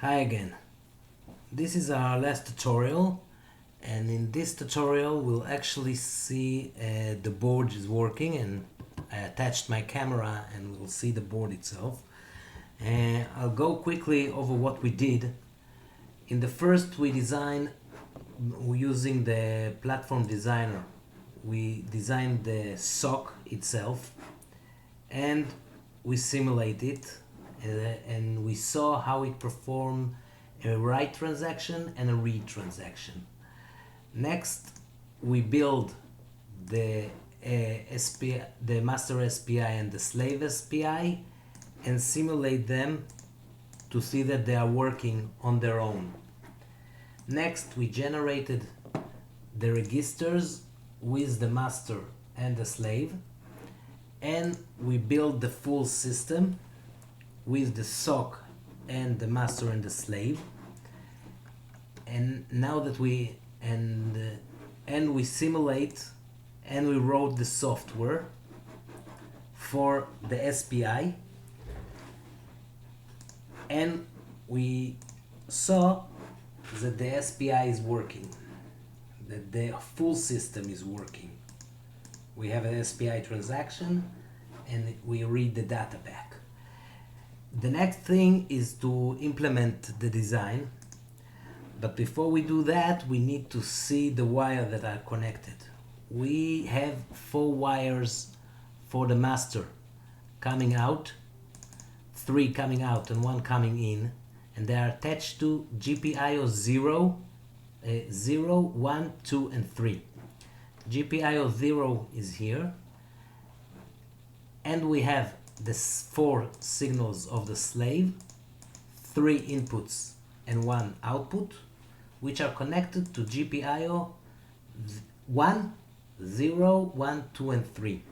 Hi again. This is our last tutorial, and in this tutorial we'll actually see the board is working, and I attached my camera and we'll see the board itself. I'll go quickly over what we did. In the first we designed using the platform designer. We designed the SoC itself and we simulate it and we saw how it performed a write transaction and a read transaction. Next, we build the the master SPI and the slave SPI and simulate them to see that they are working on their own. Next, we generated the registers with the master and the slave, and we build the full system with the SoC and the master and the slave. And now that we we simulate and we wrote the software for the SPI, and we saw that the SPI is working, that the full system is working. We have an SPI transaction and we read the data back. The next thing is to implement the design, but before we do that we need to see the wires that are connected. We have 4 wires for the master coming out, 3 coming out and 1 coming in, and they are attached to GPIO 0, 1, 2 and 3. GPIO 0 is here, and we have the 4 signals of the slave, 3 inputs and 1 output, which are connected to GPIO 1, 0, 1, 2 and 3.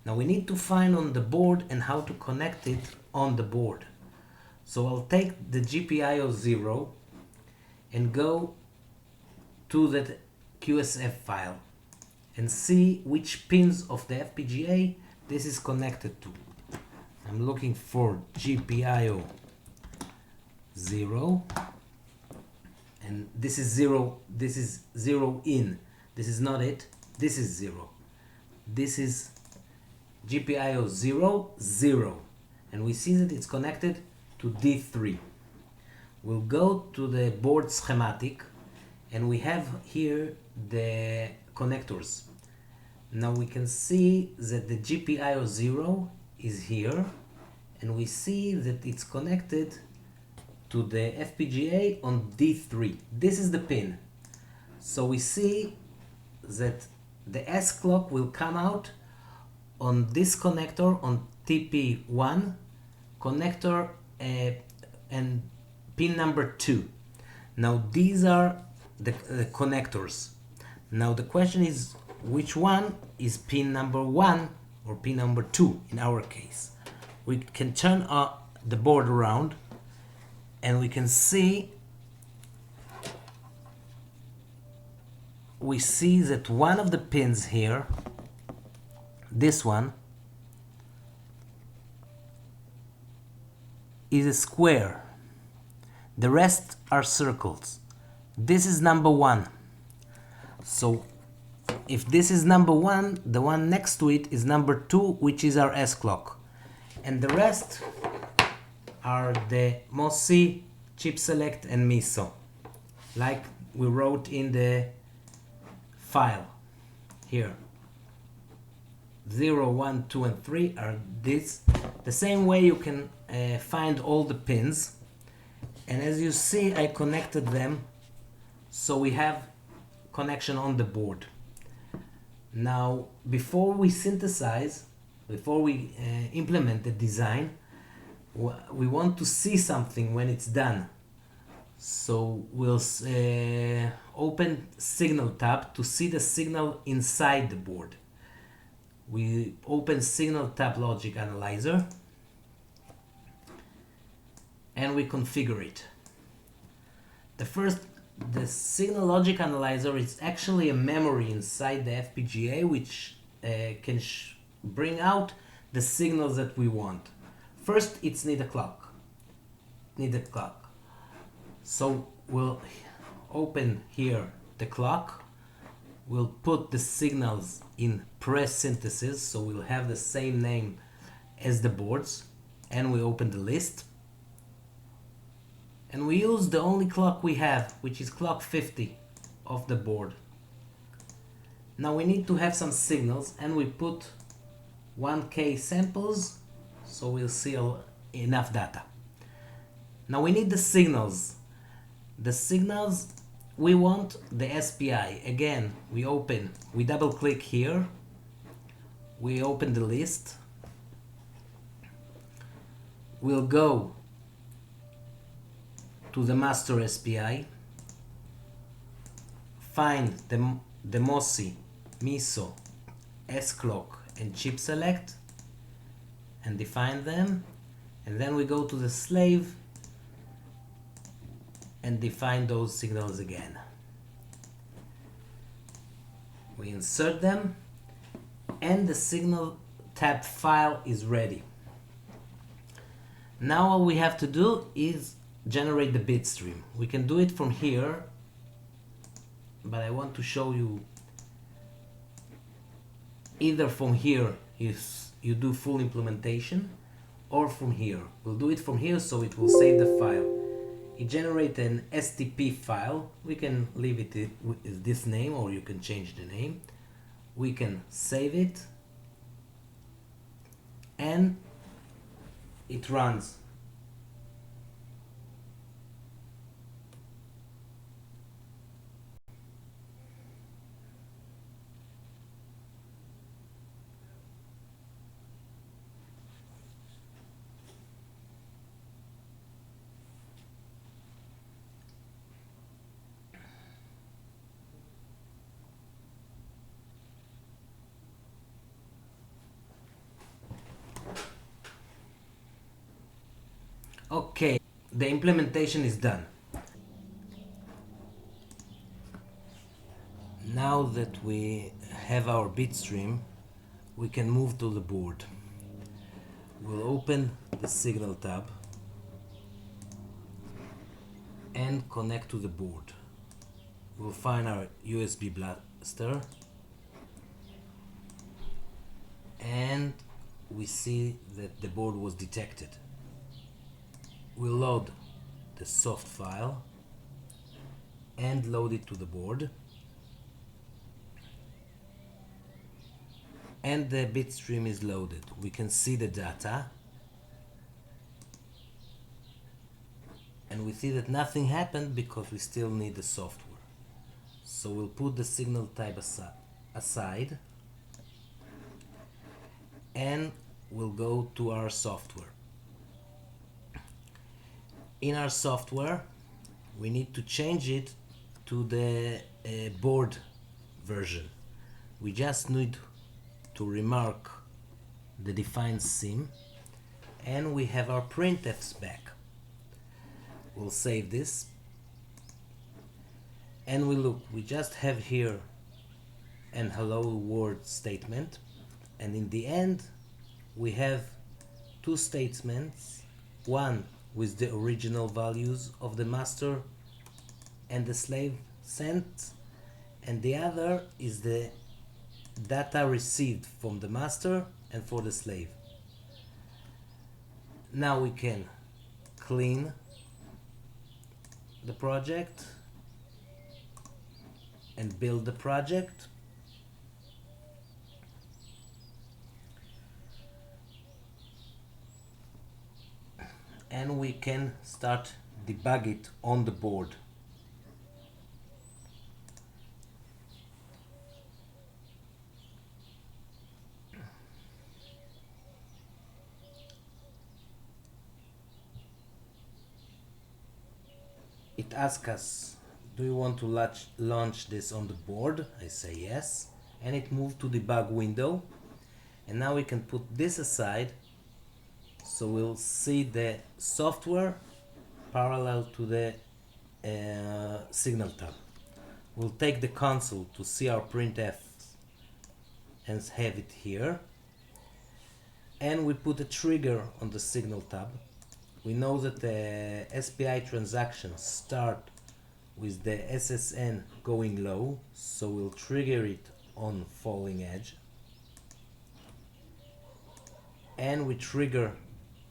Now we need to find on the board and how to connect it on the board. So I'll take the GPIO 0 and go to the QSF file and see which pins of the FPGA this is connected to. I'm looking for GPIO 0, and this is 0, this is 0 in, this is not it, this is 0. This is GPIO 0, 0, and we see that it's connected to D3. We'll go to the board schematic and we have here the connectors. Now we can see that the GPIO 0 is here, and we see that it's connected to the FPGA on D3. This is the pin. So we see that the S clock will come out on this connector on TP1 connector and pin number 2. Now these are the connectors. Now the question is, which one is pin number 1 or pin number 2 in our case? We can turn the board around and we can see, we see that one of the pins here, this one, is a square. The rest are circles. This is number 1. So if this is number 1, the one next to it is number 2, which is our S clock. And the rest are the MOSI, chip select and MISO, like we wrote in the file here. 0, 1, 2 and 3 are this. The same way you can find all the pins, and as you see I connected them so we have connection on the board. Now before we synthesize, before we implement the design, we want to see something when it's done. So we'll open SignalTap to see the signal inside the board. We open SignalTap Logic Analyzer and we configure it. The Signal Logic Analyzer is actually a memory inside the FPGA which can bring out the signals that we want. First, it's need a clock. So we'll open here the clock. We'll put the signals in press synthesis, so we'll have the same name as the boards, and we open the list. And we use the only clock we have, which is clock 50 of the board. Now we need to have some signals, and we put 1K samples, so we'll see enough data. Now we need the signals. The signals, we want the SPI. Again, we double click here, we open the list, we'll go to the master SPI, find the MOSI, MISO, S-clock and chip select and define them, and then we go to the slave and define those signals again. We insert them and the SignalTap file is ready. Now all we have to do is generate the bitstream. We can do it from here, but I want to show you either from here if you do full implementation, or from here. We'll do it from here, so it will save the file. It generates an STP file. We can leave it with this name, or you can change the name. We can save it and it runs. Okay, the implementation is done. Now that we have our bitstream, we can move to the board. We'll open the SignalTap and connect to the board. We'll find our USB blaster and we see that the board was detected. We'll load the soft file and load it to the board, and the bitstream is loaded. We can see the data and we see that nothing happened because we still need the software. So we'll put the SignalTap aside and we'll go to our software. In our software, we need to change it to the board version. We just need to remark the defined sim, and we have our printfs back. We'll save this, and we just have here an hello world statement, and in the end we have two statements, one with the original values of the master and the slave sent, and the other is the data received from the master and for the slave. Now we can clean the project and build the project. And we can start debug it on the board. It asks us, do you want to launch this on the board? I say yes, and it moved to debug window, and now we can put this aside. So we'll see the software parallel to the SignalTap. We'll take the console to see our printf and have it here. And we put a trigger on the SignalTap we know that the SPI transactions start with the SSN going low, so we'll trigger it on falling edge, and we trigger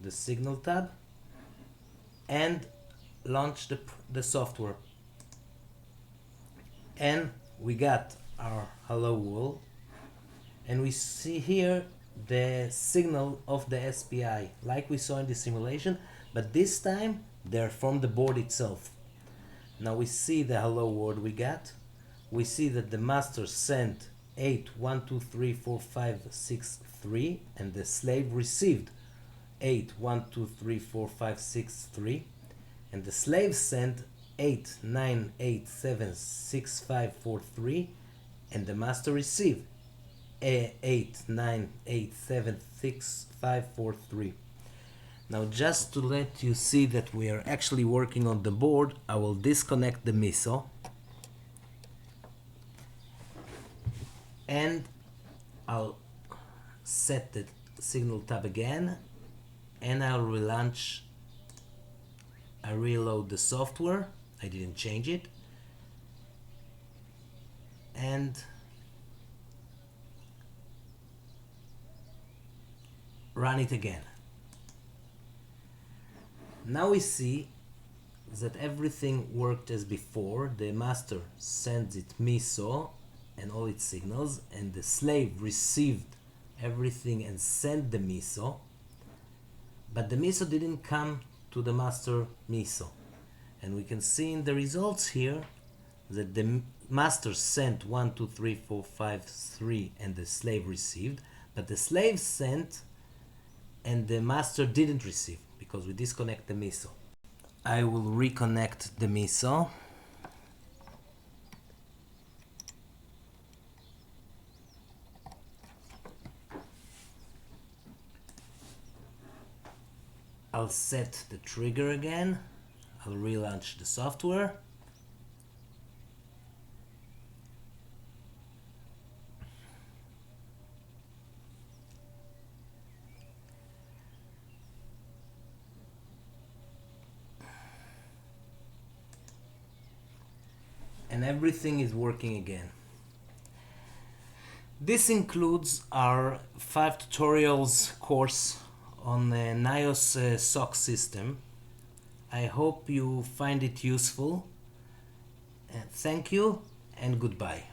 the SignalTap and launch the software, and we got our hello world, and we see here the signal of the SPI like we saw in the simulation, but this time they're from the board itself. Now we see the hello world we got. We see that the master sent 8 1 2 3 4 5 6 3 and the slave received 8 1 2 3 4 5 6 3, and the slave sent 8 9 8 7 6 5 4 3, and the master received 8 9 8 7 6 5 4 3. Now, just to let you see that we are actually working on the board, I will disconnect the MISO and I'll set the SignalTap again, and I'll relaunch. I reload the software. I didn't change it, and run it again. Now we see that everything worked as before. The master sends it MISO and all its signals, and the slave received everything and sent the MISO, but the MISO didn't come to the master MISO. And we can see in the results here that the master sent 1 2 3 4 5 3 and the slave received, but the slave sent and the master didn't receive because we disconnect the MISO. I will reconnect the MISO. I'll set the trigger again. I'll relaunch the software. And everything is working again. This includes our 5 tutorials course on the Nios Soc system. I hope you find it useful. Thank you and goodbye.